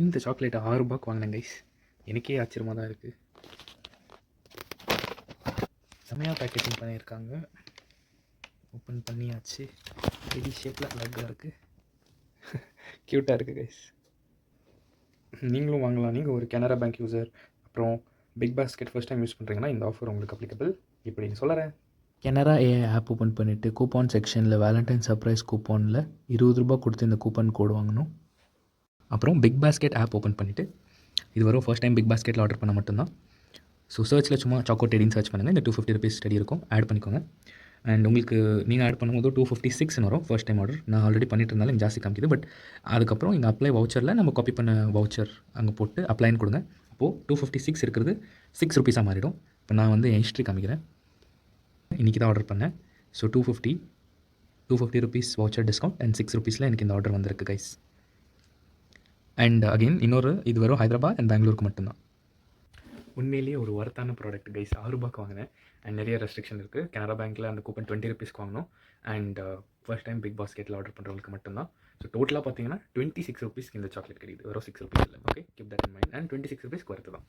இந்த சாக்லேட் 6 ரூபாய்க்கு வாங்கினேன் கைஸ். எனக்கே ஆச்சரியமாக தான் இருக்குது. செம்மையாக பேக்கேஜிங் பண்ணியிருக்காங்க. ஓப்பன் பண்ணியாச்சு. பெரிய ஷேப்பில் அழகாக இருக்குது. க்யூட்டாக இருக்குது கைஸ். நீங்களும் வாங்கலாம். நீங்கள் ஒரு கனரா பேங்க் யூஸர், அப்புறம் big basket first time use பண்ணுறீங்கன்னா இந்த ஆஃபர் உங்களுக்கு அப்ளிகபிள். இப்படின்னு சொல்கிறேன். கனரா ஏஐ ஆப் ஓப்பன் பண்ணிவிட்டு கூப்பான் செக்ஷனில் வேலண்டைன் சர்ப்ரைஸ் கூப்பானில் 20 ரூபா கொடுத்து இந்த கூப்பன் கோடு வாங்கணும். அப்புறம் பிக் பாஸ்கெட் ஆப் ஓப்பன் பண்ணிவிட்டு இது வரும் ஃபர்ஸ்ட் டைம் பிக் பாஸ்கெட்டில் ஆர்டர் பண்ண மட்டும்தான். ஸோ சர்ச்சில் சும்மா சாக்கோ டெடின்னு சர்ச் பண்ணுங்கள். இந்த 250 ருபீஸ் டெடி இருக்கும், ஆட் பண்ணிக்கோங்க. அண்ட் உங்களுக்கு நீங்கள் ஆட் பண்ணும்போது 256 வரும் ஃபர்ஸ்ட் டைம் ஆர்டர். நான் ஆல்ரெடி பண்ணிட்டு இருந்தாலும் எனக்கு ஜாஸ்தி காமிக்குது. பட் அதுக்கப்புறம் இங்கே அப்ளை வவுச்சரில் நம்ம காப்பி பண்ண வவுச்சர் அங்கே போட்டு அப்ளைன்னு கொடுங்க. அப்போது 256 இருக்கிறது 6 ருபீஸாக மாறிடும். இப்போ நான் வந்து என் ஹிஸ்ட்ரி காமிக்கிறேன். இன்றைக்கி தான் ஆர்டர் பண்ணேன். So 250 rupees voucher discount and 6 ருபீஸில் எனக்கு இந்த ஆர்டர் வந்திருக்கு கைஸ். அண்ட் அகெயின் இன்னொரு இது வரும் ஹைதராபாத் அண்ட் பெங்களூருக்கு மட்டும்தான். உண்மையிலேயே ஒரு ஒர்த்தான ப்ராடக்ட் கைஸ். 6 ரூபாய்க்கு வாங்கினேன். அண்ட் நிறைய ரெஸ்ட்ரிக்ஷன் இருக்குது. கனரா பேங்க்கில் அந்த கூப்பன் 20 ருபீஸ்க்கு வாங்கணும். அண்ட் ஃபர்ஸ்ட் டைம் பிக் பாஸ்கெட்டில் ஆர்டர் பண்ணுறவங்களுக்கு மட்டும்தான். ஸோ டோட்டலாக பார்த்தீங்கன்னா 26 ருபீஸ்க்கு இந்த சாக்லேட் கிடைக்குது. வெறும் 6 ருபீஸ் இல்லை. Okay, keep that in mind. And 26 ருபீஸ்க்கு வருது தான்.